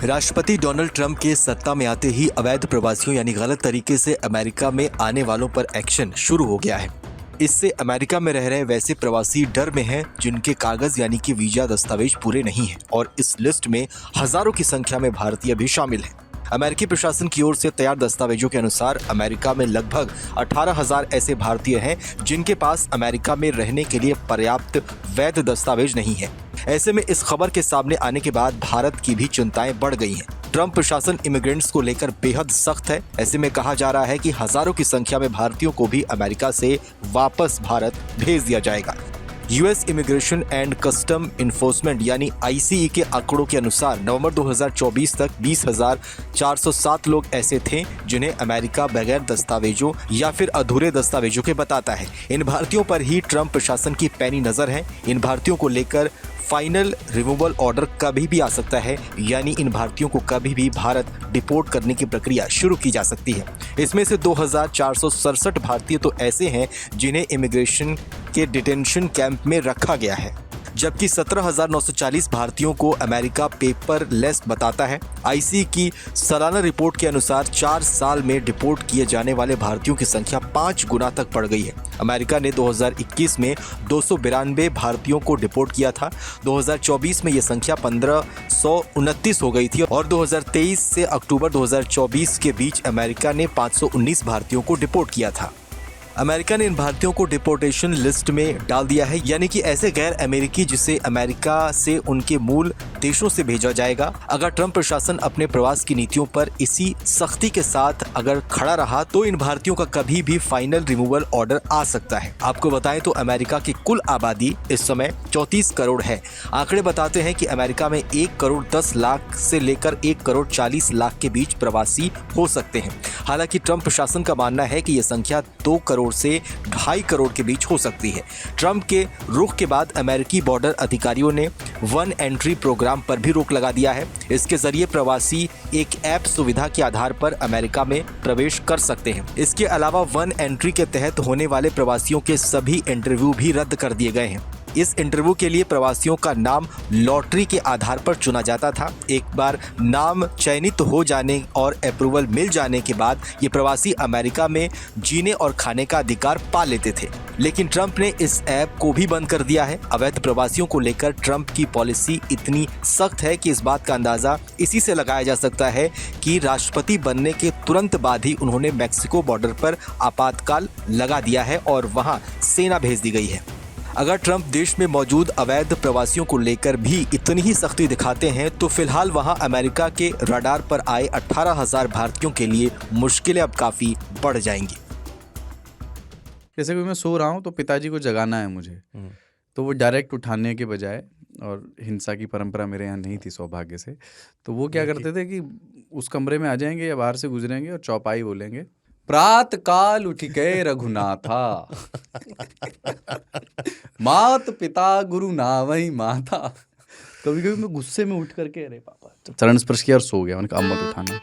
राष्ट्रपति Donald Trump के सत्ता में आते ही अवैध प्रवासियों यानी गलत तरीके से अमेरिका में आने वालों पर एक्शन शुरू हो गया है। इससे अमेरिका में रह रहे वैसे प्रवासी डर में हैं जिनके कागज यानी कि वीजा दस्तावेज पूरे नहीं हैं और इस लिस्ट में हजारों की संख्या में भारतीय भी शामिल हैं। अमेरिकी प्रशासन की ओर से तैयार दस्तावेजों के अनुसार अमेरिका में लगभग 18,000 ऐसे भारतीय हैं जिनके पास अमेरिका में रहने के लिए पर्याप्त वैध दस्तावेज नहीं है। ऐसे में इस खबर के सामने आने के बाद भारत की भी चिंताएं बढ़ गई हैं। ट्रंप प्रशासन इमिग्रेंट्स को लेकर बेहद सख्त है। ऐसे में कहा जा रहा है कि हजारों की संख्या में भारतीयों को भी अमेरिका से वापस भारत भेज दिया जाएगा। US immigration and custom enforcement यानी आईसीई के आंकड़ों के अनुसार नवंबर 2024 तक 20,407 लोग ऐसे थे जिन्हें अमेरिका बगैर दस्तावेजों या फिर अधूरे दस्तावेजों के बताता है। इन भारतीयों पर ही ट्रंप प्रशासन की पैनी नजर है। इन भारतीयों को लेकर फाइनल रिमूवल ऑर्डर कभी भी आ सकता है, यानी इन भारतीयों को कभी भी भारत डिपोर्ट करने की प्रक्रिया शुरू की जा सकती है। इसमें से 2,467 भारतीय तो ऐसे हैं जिन्हें इमिग्रेशन के डिटेंशन कैंप में रखा गया है, जबकि 17,940 भारतीयों को अमेरिका पेपर लेस बताता है। आईसीई की सालाना रिपोर्ट के अनुसार 4 साल में डिपोर्ट किए जाने वाले भारतीयों की संख्या 5 गुना तक बढ़ गई है। अमेरिका ने 2021 में 292 भारतीयों को डिपोर्ट किया था। 2024 में यह संख्या 1,529 हो गई थी और 2023 से अक्टूबर 2024 के बीच अमेरिका ने 519 भारतीयों को डिपोर्ट किया था। अमेरिका ने इन भारतीयों को डिपोर्टेशन लिस्ट में डाल दिया है, यानी कि ऐसे गैर अमेरिकी जिसे अमेरिका से उनके मूल देशों से भेजा जाएगा। अगर ट्रंप प्रशासन अपने प्रवास की नीतियों पर इसी सख्ती के साथ अगर खड़ा रहा तो इन भारतीयों का कभी भी फाइनल रिमूवल ऑर्डर आ सकता है। आपको बताएं तो अमेरिका की कुल आबादी इस समय 34 करोड़ है। आंकड़े बताते हैं कि अमेरिका में 1 करोड़ 10 लाख से लेकर 1 करोड़ 40 लाख के बीच प्रवासी हो सकते हैं। हालांकि ट्रंप प्रशासन का मानना है कि यह संख्या 2 करोड़ से 2.5 करोड़ के बीच हो सकती है। ट्रंप के रुख के बाद अमेरिकी बॉर्डर अधिकारियों ने वन एंट्री प्रोग्राम पर भी रोक लगा दिया है। इसके जरिए प्रवासी एक ऐप सुविधा के आधार पर अमेरिका में प्रवेश कर सकते हैं। इसके अलावा वन एंट्री के तहत होने वाले प्रवासियों के सभी इंटरव्यू भी रद्द कर दिए गए हैं। इस इंटरव्यू के लिए प्रवासियों का नाम लॉटरी के आधार पर चुना जाता था। एक बार नाम चयनित हो जाने और अप्रूवल मिल जाने के बाद ये प्रवासी अमेरिका में जीने और खाने का अधिकार पा लेते थे। लेकिन ट्रंप ने इस ऐप को भी बंद कर दिया है। अवैध प्रवासियों को लेकर ट्रंप की पॉलिसी इतनी सख्त है कि इस बात का अंदाजा इसी से लगाया जा सकता है कि राष्ट्रपति बनने के तुरंत बाद ही उन्होंने मैक्सिको बॉर्डर पर आपातकाल लगा दिया है और वहां सेना भेज दी गई है। अगर ट्रंप देश में मौजूद अवैध प्रवासियों को लेकर भी इतनी ही सख्ती दिखाते हैं तो फिलहाल वहां अमेरिका के रडार पर आए 18,000 भारतीयों के लिए मुश्किलें अब काफी बढ़ जाएंगी। जैसे कि मैं सो रहा हूँ तो पिताजी को जगाना है मुझे, तो वो डायरेक्ट उठाने के बजाय, और हिंसा की परंपरा मेरे यहाँ नहीं थी सौभाग्य से, तो वो क्या करते थे कि उस कमरे में आ जाएंगे या बाहर से गुजरेंगे और चौपाई बोलेंगे, प्रात काल उठ के रघुनाथा मात पिता गुरु नावई माता। कभी कभी मैं गुस्से में उठ करके अरे पापा चरण स्पर्श किया और सो गया। मैंने कहा अब मत उठाना।